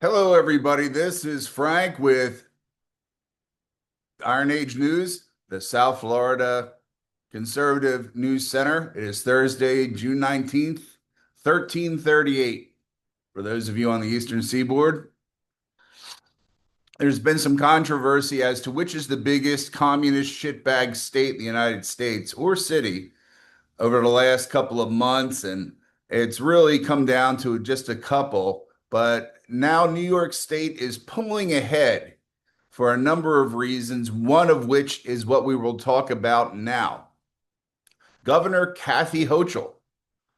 Hello, everybody. This is Frank with Iron Age News, the South Florida Conservative News Center. It is Thursday, June 19th, 1338. For those of you on the Eastern Seaboard, there's been some controversy as to which is the biggest communist shitbag state in the United States or city over the last couple of months, and it's really come down to just a couple. But now New York State is pulling ahead for a number of reasons, one of which is what we will talk about now. Governor Kathy Hochul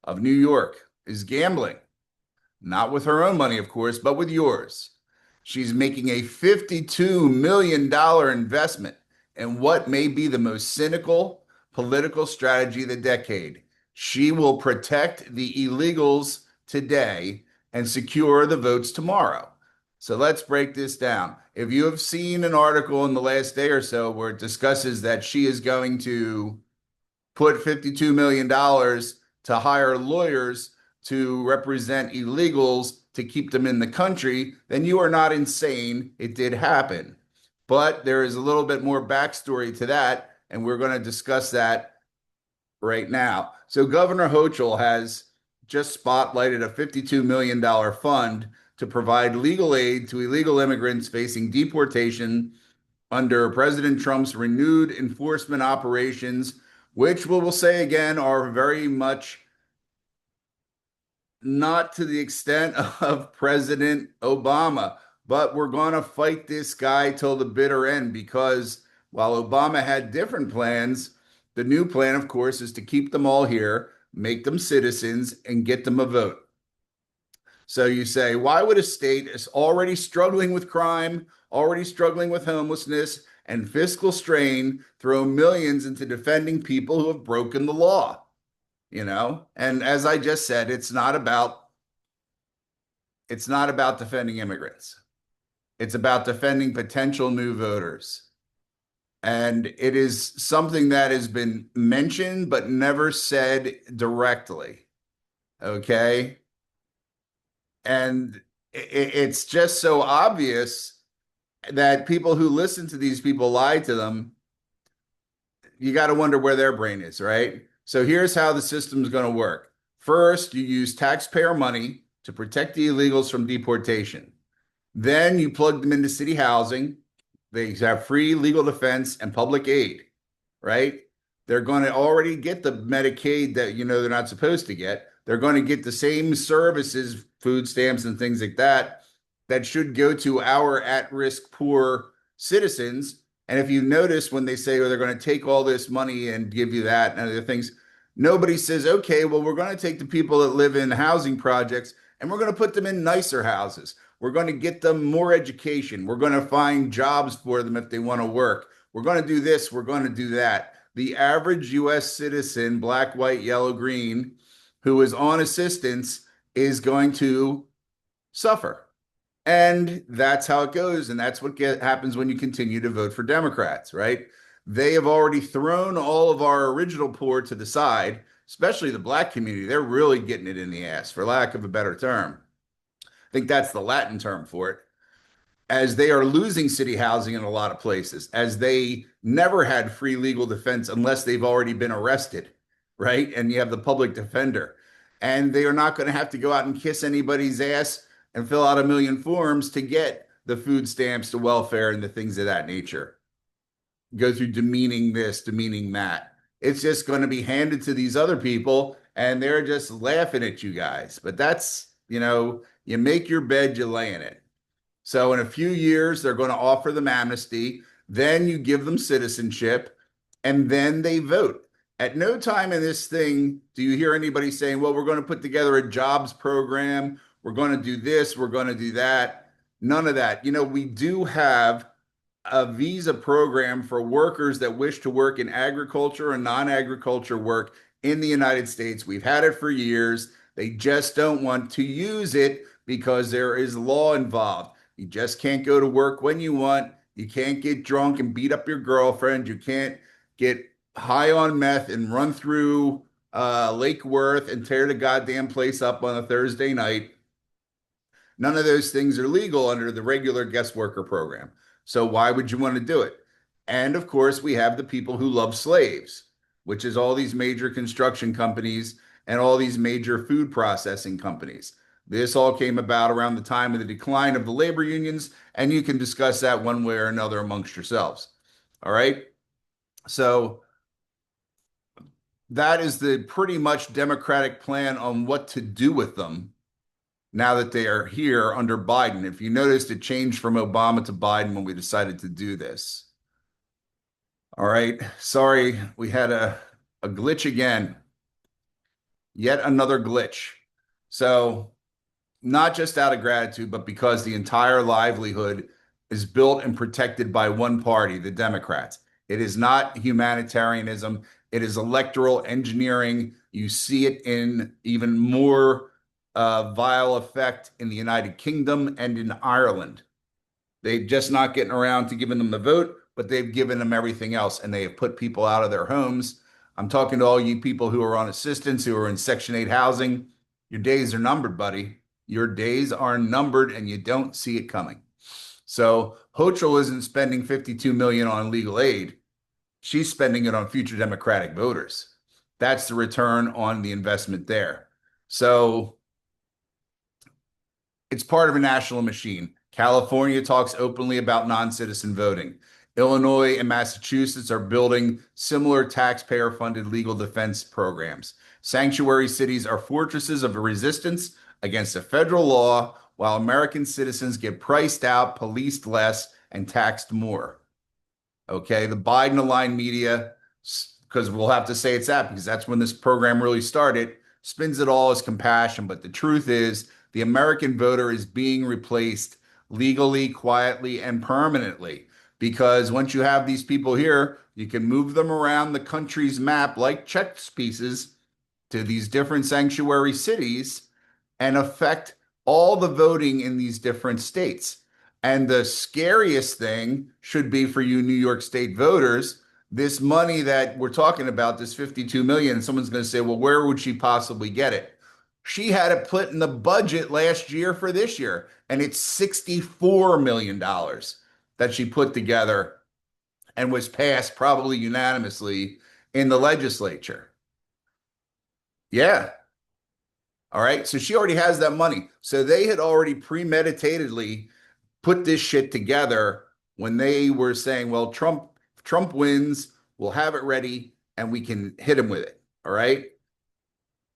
of New York is gambling, not with her own money, of course, but with yours. She's making a $52 million investment in what may be the most cynical political strategy of the decade. She will protect the illegals today and secure the votes tomorrow. So let's break this down. If you have seen an article in the last day or so where it discusses that she is going to put $52 million to hire lawyers to represent illegals to keep them in the country, then you are not insane. It did happen. But there is a little bit more backstory to that, and we're going to discuss that right now. So Governor Hochul has just spotlighted a $52 million fund to provide legal aid to illegal immigrants facing deportation under President Trump's renewed enforcement operations, which we will say again are very much not to the extent of President Obama, but we're going to fight this guy till the bitter end because while Obama had different plans, the new plan, of course, is to keep them all here, make them citizens, and get them a vote. So you say, why would a state is already struggling with crime, already struggling with homelessness and fiscal strain, throw millions into defending people who have broken the law? And as I just said, it's not about defending immigrants. It's about defending potential new voters. And it is something that has been mentioned but never said directly. Okay. And it's just so obvious that people who listen to these people lie to them. You got to wonder where their brain is, right? So here's how the system is going to work. First, you use taxpayer money to protect the illegals from deportation. Then you plug them into city housing. They have free legal defense and public aid, right? They're going to already get the Medicaid that they're not supposed to get. They're going to get the same services, food stamps and things like that, that should go to our at-risk poor citizens. And if you notice when they say, they're going to take all this money and give you that and other things, nobody says, okay, well, we're going to take the people that live in housing projects and we're going to put them in nicer houses. We're going to get them more education. We're going to find jobs for them if they want to work. We're going to do this. We're going to do that. The average U.S. citizen, black, white, yellow, green, who is on assistance is going to suffer. And that's how it goes. And that's what happens when you continue to vote for Democrats, right? They have already thrown all of our original poor to the side, especially the black community. They're really getting it in the ass, for lack of a better term. I think that's the Latin term for it, as they are losing city housing in a lot of places, as they never had free legal defense unless they've already been arrested, right? And you have the public defender. And they are not going to have to go out and kiss anybody's ass and fill out a million forms to get the food stamps, the welfare, and the things of that nature. Go through demeaning this, demeaning that. It's just going to be handed to these other people, and they're just laughing at you guys. But that's, you make your bed, you lay in it. So in a few years, they're going to offer them amnesty. Then you give them citizenship, and then they vote. At no time in this thing do you hear anybody saying, well, we're going to put together a jobs program. We're going to do this. We're going to do that. None of that. We do have a visa program for workers that wish to work in agriculture and non-agriculture work in the United States. We've had it for years. They just don't want to use it because there is law involved. You just can't go to work when you want. You can't get drunk and beat up your girlfriend. You can't get high on meth and run through Lake Worth and tear the goddamn place up on a Thursday night. None of those things are legal under the regular guest worker program. So why would you want to do it? And of course, we have the people who love slaves, which is all these major construction companies and all these major food processing companies. This all came about around the time of the decline of the labor unions, and you can discuss that one way or another amongst yourselves. All right. So that is the pretty much Democratic plan on what to do with them now that they are here under Biden. If you noticed, it changed from Obama to Biden when we decided to do this. All right. Sorry, we had a glitch again. Yet another glitch. So, not just out of gratitude, but because the entire livelihood is built and protected by one party, the Democrats. It is not humanitarianism, it is electoral engineering. You see it in even more vile effect in the United Kingdom and in Ireland. They're just not getting around to giving them the vote, but they've given them everything else, and they have put people out of their homes. I'm talking to all you people who are on assistance, who are in Section 8 housing. Your days are numbered, buddy. Your days are numbered, and you don't see it coming. So Hochul isn't spending 52 million on legal aid. She's spending it on future Democratic voters. That's the return on the investment there. So it's part of a national machine. California talks openly about non-citizen voting. Illinois and Massachusetts are building similar taxpayer-funded legal defense programs. Sanctuary cities are fortresses of resistance against a federal law, while American citizens get priced out, policed less, and taxed more. Okay, the Biden-aligned media, because we'll have to say it's that because that's when this program really started, spins it all as compassion. But the truth is, the American voter is being replaced legally, quietly, and permanently. Because once you have these people here, you can move them around the country's map like chess pieces to these different sanctuary cities and affect all the voting in these different states. And the scariest thing should be for you New York State voters, this money that we're talking about, this 52 million, someone's going to say, well, where would she possibly get it? She had it put in the budget last year for this year, and it's $64 million that she put together and was passed probably unanimously in the legislature. Yeah. All right. So she already has that money. So they had already premeditatedly put this shit together when they were saying, well, Trump wins, we'll have it ready and we can hit him with it. All right.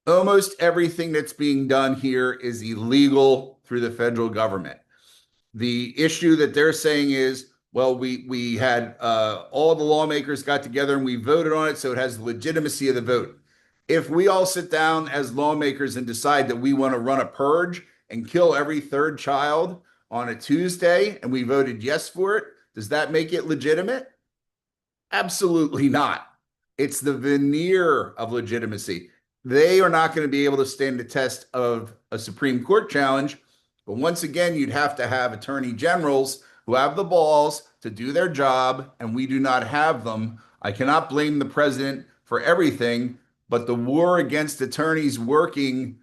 Almost everything that's being done here is illegal through the federal government. The issue that they're saying is, well, we had all the lawmakers got together and we voted on it, so it has the legitimacy of the vote. If we all sit down as lawmakers and decide that we want to run a purge and kill every third child on a Tuesday and we voted yes for it, does that make it legitimate? Absolutely not. It's the veneer of legitimacy. They are not going to be able to stand the test of a Supreme Court challenge. But once again, you'd have to have attorney generals who have the balls to do their job, and we do not have them. I cannot blame the president for everything, but the war against attorneys working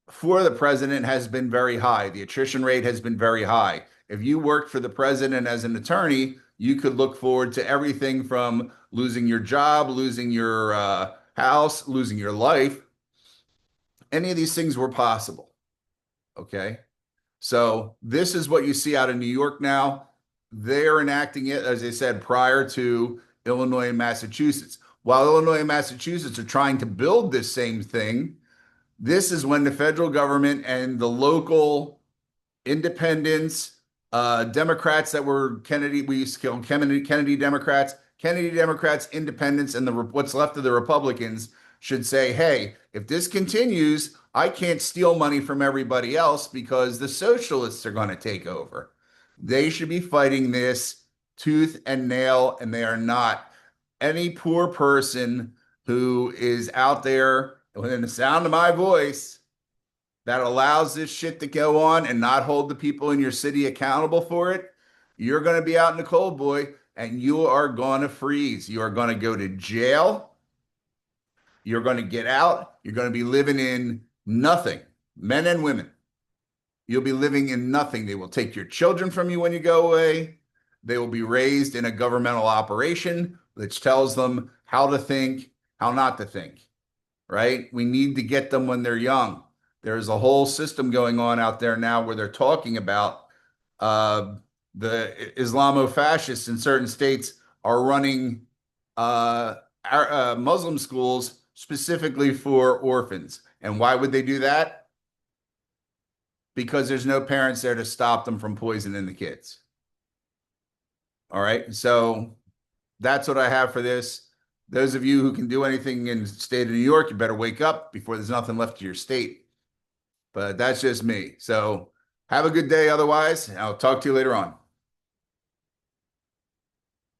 for the president has been very high. The attrition rate has been very high. If you worked for the president as an attorney, you could look forward to everything from losing your job, losing your house, losing your life. Any of these things were possible. Okay. So this is what you see out of New York now. They're enacting it, as I said, prior to Illinois and Massachusetts. While Illinois and Massachusetts are trying to build this same thing, this is when the federal government and the local independents, Democrats that were Kennedy, we used to call Kennedy Democrats, independents, and what's left of the Republicans should say, hey, if this continues, I can't steal money from everybody else because the socialists are going to take over. They should be fighting this tooth and nail, and they are not. Any poor person who is out there within the sound of my voice that allows this shit to go on and not hold the people in your city accountable for it, you're going to be out in the cold, boy, and you are going to freeze. You are going to go to jail. You're going to get out. You're going to be living in nothing, men and women. You'll be living in nothing. They will take your children from you when you go away. They will be raised in a governmental operation which tells them how to think, how not to think, right? We need to get them when they're young. There's a whole system going on out there now where they're talking about uh, the Islamo-fascists in certain states are running Muslim schools specifically for orphans. And why would they do that? Because there's no parents there to stop them from poisoning the kids. All right. So that's what I have for this. Those of you who can do anything in the state of New York, you better wake up before there's nothing left of your state. But that's just me. So have a good day otherwise. I'll talk to you later on.